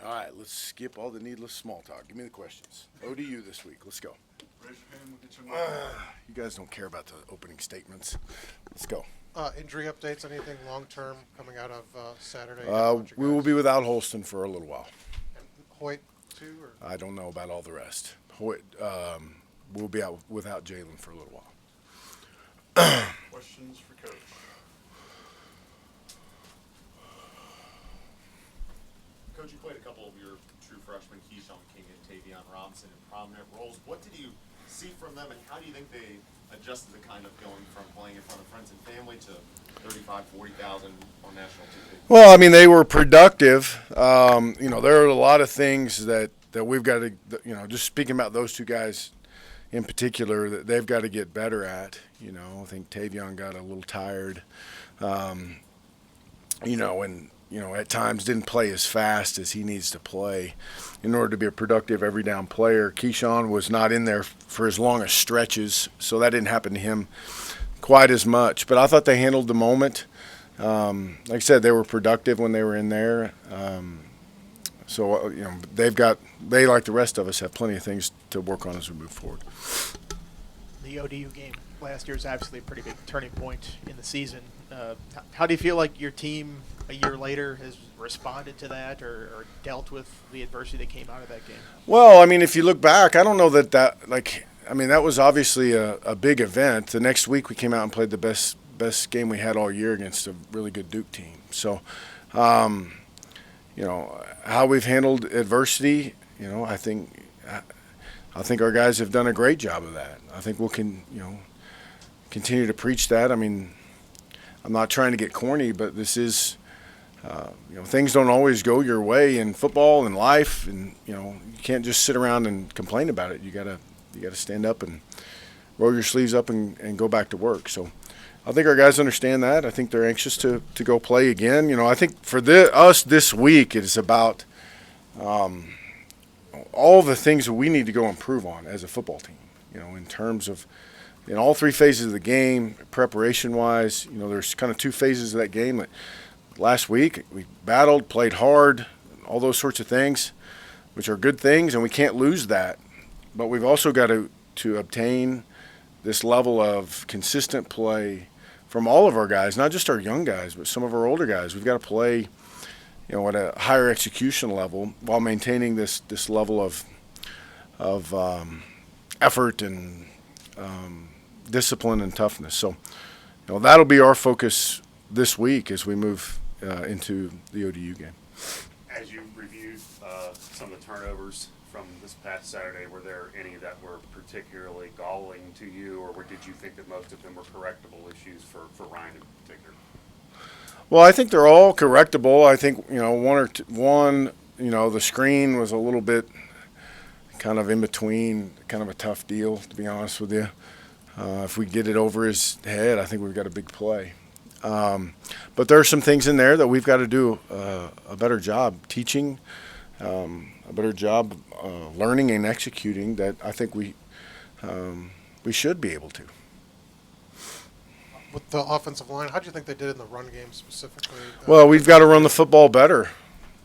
All right, let's skip all the needless small talk. Give me the questions. ODU this week. Let's go. Raise your hand, we'll get your number. You guys don't care about the opening statements. Let's go. Injury updates, anything long-term coming out of Saturday? We will be without Holston for a little while. And Hoyt, too? Or? I don't know about all the rest. Hoyt, we'll be out without Jalen for a little while. Questions for Coach? Coach, you played a couple of your true freshmen, Keyshawn King and Tavion Robinson, in prominent roles. What did you see from them, and how do you think they adjusted to kind of going from playing in front of friends and family to 35,000, 40,000 on national TV? Well, I mean, they were productive. There are a lot of things that we've got to, just speaking about those two guys in particular, that they've got to get better at. I think Tavion got a little tired, and at times didn't play as fast as he needs to play in order to be a productive every down player. Keyshawn was not in there for as long as stretches, so that didn't happen to him quite as much. But I thought they handled the moment. Like I said, they were productive when they were in there. They, like the rest of us, have plenty of things to work on as we move forward. The ODU game last year is obviously a pretty big turning point in the season. How do you feel like your team a year later has responded to that or dealt with the adversity that came out of that game? Well, I mean, if you look back, I don't know that was obviously a big event. The next week we came out and played the best game we had all year against a really good Duke team. So, how we've handled adversity, I think our guys have done a great job of that. I think we'll continue to preach that. I mean, I'm not trying to get corny, but this is, things don't always go your way in football and life, and you can't just sit around and complain about it. You gotta stand up and roll your sleeves up and go back to work. So I think our guys understand that. I think they're anxious to go play again. I think for us this week, it is about all the things that we need to go improve on as a football team. In terms of in all three phases of the game, preparation-wise, there's kind of two phases of that game. Last week, we battled, played hard, all those sorts of things, which are good things, and we can't lose that. But we've also got to obtain this level of consistent play from all of our guys, not just our young guys, but some of our older guys. We've got to play, at a higher execution level while maintaining this level of effort and discipline and toughness. So, that'll be our focus this week as we move into the ODU game. As you reviewed some of the turnovers from this past Saturday, were there any that were particularly galling to you, or did you think that most of them were correctable issues for Ryan in particular? Well, I think they're all correctable. I think, one, the screen was a little bit kind of in between, kind of a tough deal, to be honest with you. If we get it over his head, I think we've got a big play. But there are some things in there that we've got to do a better job teaching, a better job learning and executing that I think we should be able to. With the offensive line, how do you think they did in the run game specifically? Well, we've got to run the football better.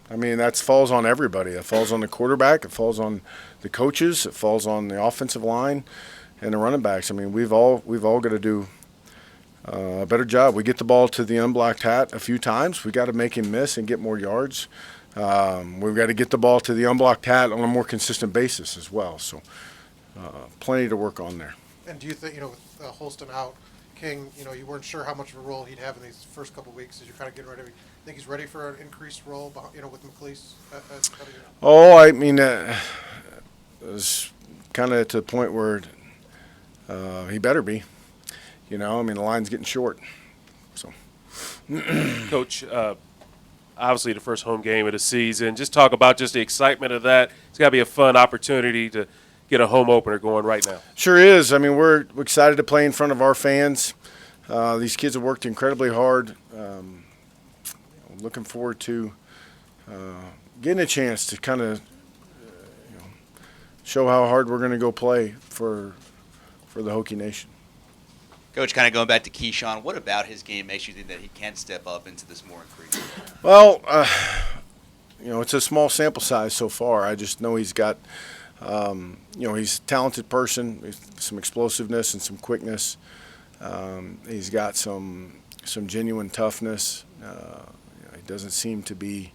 I mean, that falls on everybody. It falls on the quarterback. It falls on the coaches. It falls on the offensive line and the running backs. I mean, we've all got to do a better job. We get the ball to the unblocked hat a few times. We got to make him miss and get more yards. We've got to get the ball to the unblocked hat on a more consistent basis as well. So, plenty to work on there. And do you think, with Holston out, King, you weren't sure how much of a role he'd have in these first couple of weeks as you're kind of getting ready. Think he's ready for an increased role, with McLeese? Oh, I mean, it was kind of to the point where he better be. The line's getting short. So, Coach, obviously the first home game of the season. Just talk about just the excitement of that. It's got to be a fun opportunity to get a home opener going right now. Sure is. I mean, we're excited to play in front of our fans. These kids have worked incredibly hard. Looking forward to getting a chance to kind of show how hard we're going to go play for the Hokie Nation. Coach, kind of going back to Keyshawn, what about his game makes you think that he can step up into this more increased? Well, it's a small sample size so far. I just know he's got, he's a talented person, with some explosiveness and some quickness. He's got some genuine toughness. He doesn't seem to be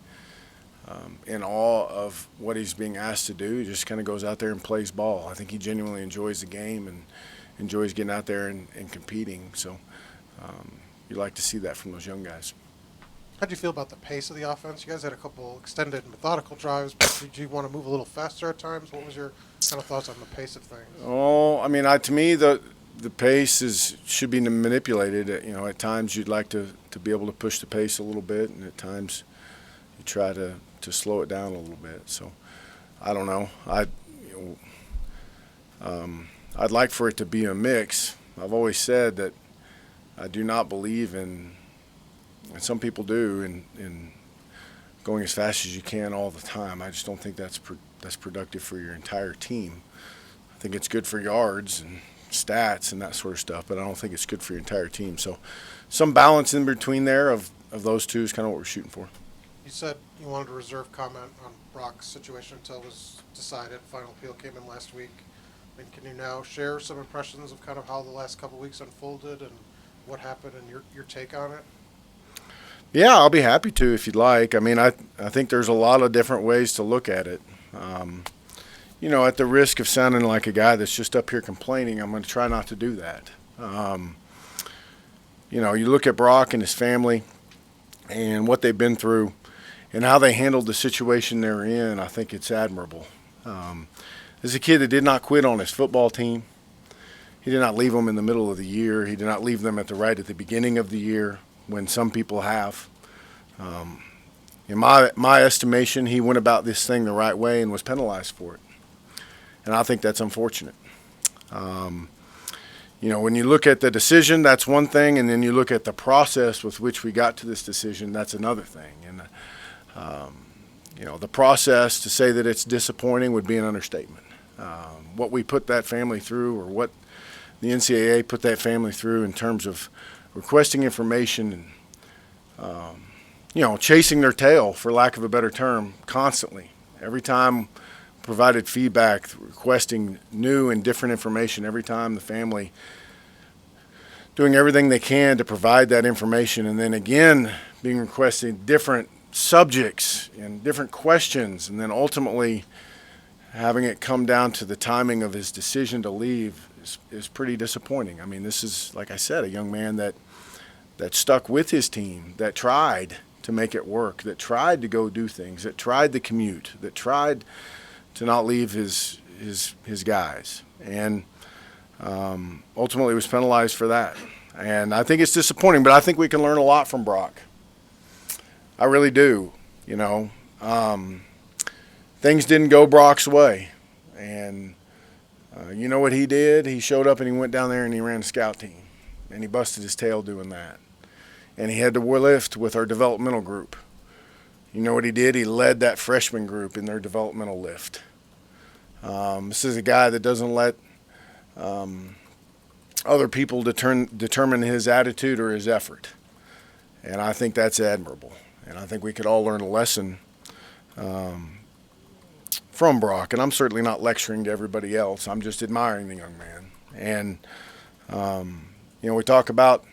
in awe of what he's being asked to do. He just kind of goes out there and plays ball. I think he genuinely enjoys the game and enjoys getting out there and competing. So you like to see that from those young guys. How do you feel about the pace of the offense? You guys had a couple extended methodical drives, but did you want to move a little faster at times? What was your kind of thoughts on the pace of things? Oh, I mean, to me, the pace should be manipulated. At times you'd like to be able to push the pace a little bit, and at times you try to slow it down a little bit. So I don't know. I'd like for it to be a mix. I've always said that I do not believe in, and some people do, in going as fast as you can all the time. I just don't think that's productive for your entire team. I think it's good for yards and stats and that sort of stuff, but I don't think it's good for your entire team. So some balance in between there of those two is kind of what we're shooting for. You said you wanted to reserve comment on Brock's situation until it was decided. Final appeal came in last week. I mean, can you now share some impressions of kind of how the last couple of weeks unfolded and what happened and your take on it? Yeah, I'll be happy to if you'd like. I mean, I think there's a lot of different ways to look at it. At the risk of sounding like a guy that's just up here complaining, I'm going to try not to do that. You look at Brock and his family and what they've been through and how they handled the situation they're in. I think it's admirable. As a kid that did not quit on his football team, he did not leave them in the middle of the year. He did not leave them at the beginning of the year when some people have. In my estimation, he went about this thing the right way and was penalized for it. And I think that's unfortunate. When you look at the decision, that's one thing, and then you look at the process with which we got to this decision, that's another thing. And, the process, to say that it's disappointing would be an understatement. What we put that family through, or what the NCAA put that family through in terms of requesting information and, chasing their tail, for lack of a better term, constantly. Every time provided feedback, requesting new and different information every time, the family doing everything they can to provide that information, and then again being requested different subjects and different questions, and then ultimately having it come down to the timing of his decision to leave is pretty disappointing. I mean, this is, like I said, a young man that stuck with his team, that tried to make it work, that tried to go do things, that tried the commute, that tried to not leave his guys, and ultimately was penalized for that. And I think it's disappointing, but I think we can learn a lot from Brock. I really do. Things didn't go Brock's way, and you know what he did? He showed up and he went down there and he ran a scout team, and he busted his tail doing that. And he had to lift with our developmental group. You know what he did? He led that freshman group in their developmental lift. This is a guy that doesn't let other people determine his attitude or his effort. And I think that's admirable. And I think we could all learn a lesson from Brock. And I'm certainly not lecturing to everybody else. I'm just admiring the young man. And, we talk about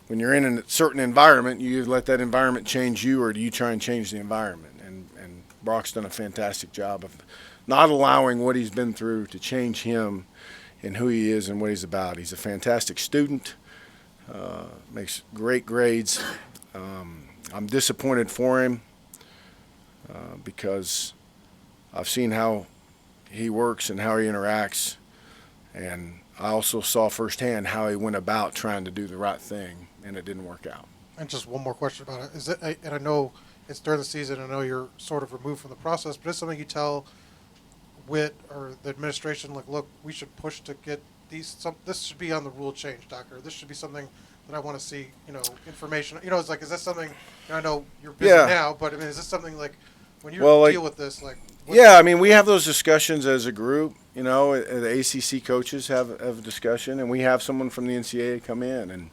when you're in a certain environment, you let that environment change you, or do you try and change the environment? And Brock's done a fantastic job of not allowing what he's been through to change him and who he is and what he's about. He's a fantastic student, makes great grades. I'm disappointed for him because I've seen how he works and how he interacts, and I also saw firsthand how he went about trying to do the right thing, and it didn't work out. And just one more question about it. Is it, and I know it's during the season, I know you're sort of removed from the process, but is something you tell Witt or the administration, like, look, we should push to get this should be on the rule change, doctor. This should be something that I want to see, information. It's like, is that something, I know you're busy now, but I mean, is this something like, when you deal with this, like? Yeah, I mean, we have those discussions as a group. The ACC coaches have a discussion, and we have someone from the NCAA come in, and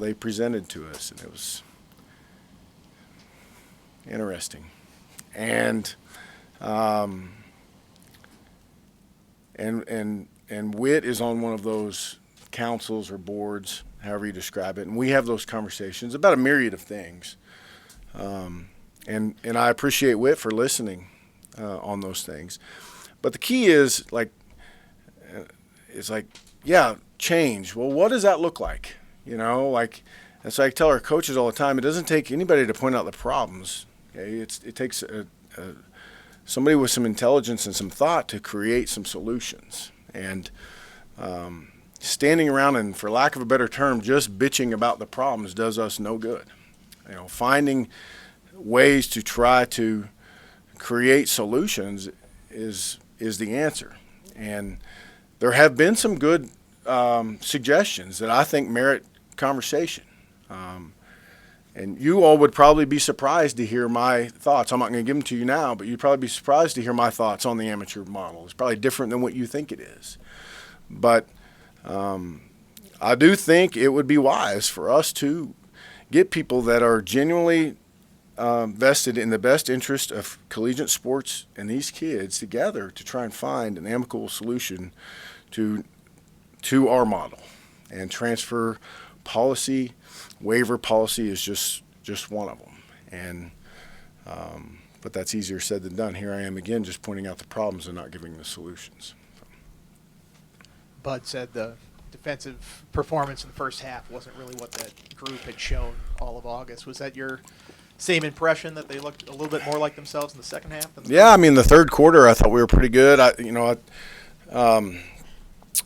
they presented to us, and Interesting. And and Witt is on one of those councils or boards, however you describe it, and we have those conversations about a myriad of things. And I appreciate Witt for listening on those things. But the key is yeah, change. Well, what does that look like? You know, like that's like I tell our coaches all the time. It doesn't take anybody to point out the problems. Okay, it takes somebody with some intelligence and some thought to create some solutions. And standing around and, for lack of a better term, just bitching about the problems does us no good. You know, finding ways to try to create solutions is the answer. And there have been some good suggestions that I think merit conversation. And you all would probably be surprised to hear my thoughts. I'm not going to give them to you now, but you'd probably be surprised to hear my thoughts on the amateur model. It's probably different than what you think it is. But I do think it would be wise for us to get people that are genuinely vested in the best interest of collegiate sports and these kids together to try and find an amicable solution to our model. And transfer policy, waiver policy is just one of them. And but that's easier said than done. Here I am again, just pointing out the problems and not giving the solutions. Bud said the defensive performance in the first half wasn't really what that group had shown all of August. Was that your same impression, that they looked a little bit more like themselves in the second half? Yeah, I mean, the third quarter, I thought we were pretty good.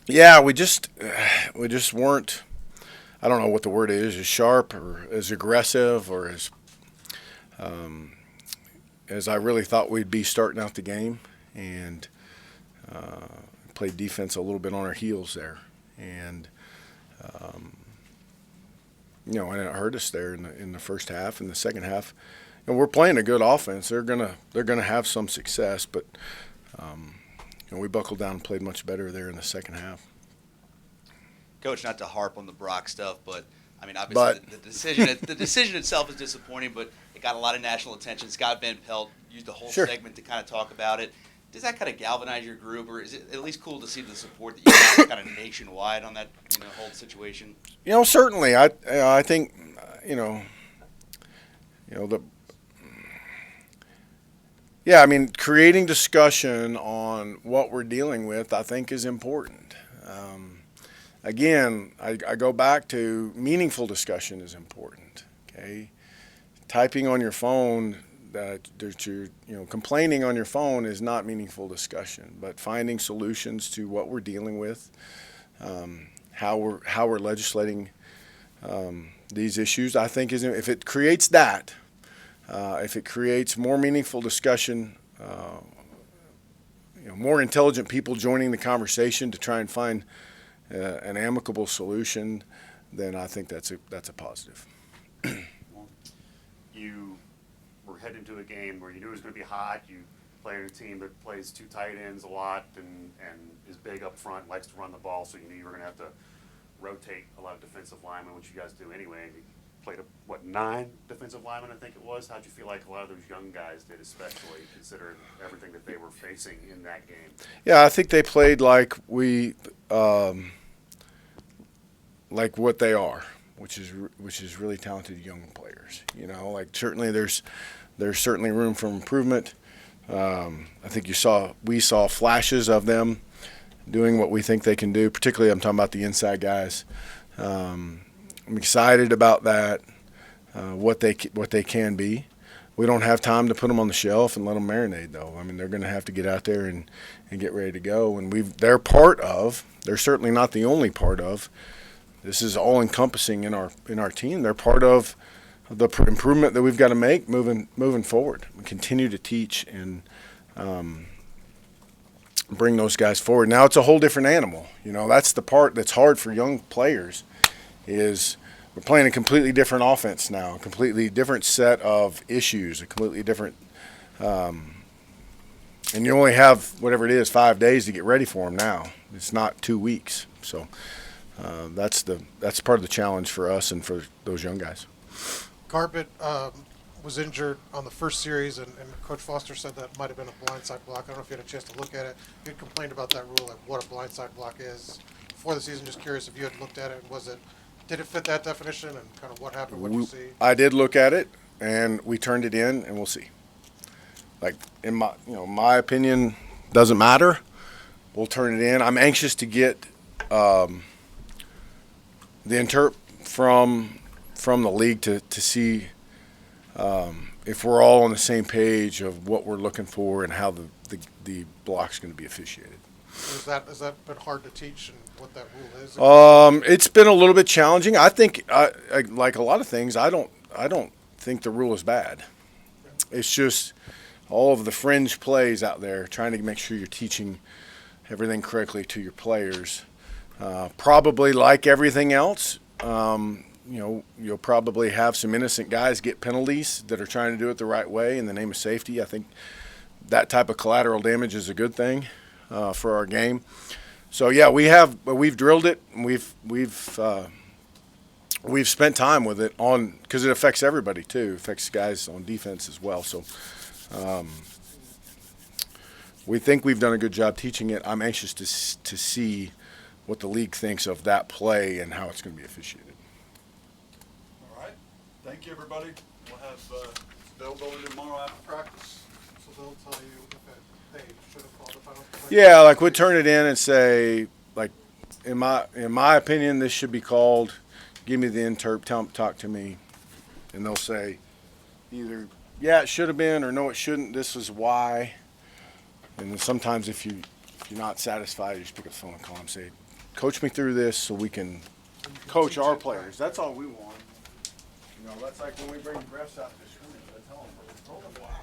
Yeah, we just weren't. I don't know what the word is, as sharp or as aggressive or as I really thought we'd be starting out the game, and played defense a little bit on our heels there, and and it hurt us there in the first half. In the second half, and we're playing a good offense. They're gonna have some success, but we buckled down and played much better there in the second half. Coach, not to harp on the Brock stuff, but I mean, obviously the decision itself is disappointing, but it got a lot of national attention. Scott Van Pelt used the whole segment to kind of talk about it. Does that kind of galvanize your group, or is it at least cool to see the support that you have kind of nationwide on that whole situation? Certainly. I think I mean, creating discussion on what we're dealing with, I think, is important. Again, I go back to meaningful discussion is important. Okay, typing on your phone that you're complaining on your phone is not meaningful discussion. But finding solutions to what we're dealing with, how we're legislating these issues, I think if it creates that, if it creates more meaningful discussion, more intelligent people joining the conversation to try and find an amicable solution, then I think that's a positive. You were heading to a game where you knew it was going to be hot. You play on a team that plays two tight ends a lot and is big up front, likes to run the ball, so you knew you were going to have to rotate a lot of defensive linemen, which you guys do anyway. And you played, 9 defensive linemen, I think it was. How'd you feel like a lot of those young guys did, especially considering everything that they were facing in that game? Yeah, I think they played like like what they are, which is really talented young players. Certainly there's certainly room for improvement. I think we saw flashes of them doing what we think they can do. Particularly, I'm talking about the inside guys. I'm excited about that, what they can be. We don't have time to put them on the shelf and let them marinate, though. I mean, they're going to have to get out there and get ready to go. And they're part of. They're certainly not the only part of. This is all encompassing in our team. They're part of the improvement that we've got to make moving forward. We continue to teach and bring those guys forward. Now it's a whole different animal. That's the part that's hard for young players. Is we're playing a completely different offense now, a completely different set of issues, a completely different and you only have, whatever it is, 5 days to get ready for them now. It's not 2 weeks. So that's part of the challenge for us and for those young guys. Garbett, was injured on the first series, and Coach Foster said that might have been a blindside block. I don't know if you had a chance to look at it. You had complained about that rule, like what a blindside block is before the season. Just curious if you had looked at it, and did it fit that definition, and kind of what happened, what you see? I did look at it, and we turned it in, and we'll see. Like in my opinion, doesn't matter. We'll turn it in. I'm anxious to get the interp from the league to see if we're all on the same page of what we're looking for and how the block's going to be officiated. Has that been hard to teach, and what that rule is? It's been a little bit challenging. I think, like a lot of things, I don't think the rule is bad. It's just all of the fringe plays out there, trying to make sure you're teaching everything correctly to your players. Probably like everything else, you'll probably have some innocent guys get penalties that are trying to do it the right way in the name of safety. I think that type of collateral damage is a good thing for our game. So yeah, we've drilled it, and we've spent time with it because it affects everybody too. It affects guys on defense as well. So we think we've done a good job teaching it. I'm anxious to see what the league thinks of that play and how it's going to be officiated. All right. Thank you, everybody. We'll have availability tomorrow after practice. So they'll tell you if they should have called the final play? Yeah, like we'd turn it in and say, like, in my opinion, this should be called. Give me the interp. Tell them, talk to me, and they'll say either yeah, it should have been, or no, it shouldn't. This is why. And then sometimes if you're not satisfied, you just pick up the phone and call them, say, coach me through this so we can coach our players. That's all we want. That's like when we bring refs out to scrimmage. I tell them, roll the flag.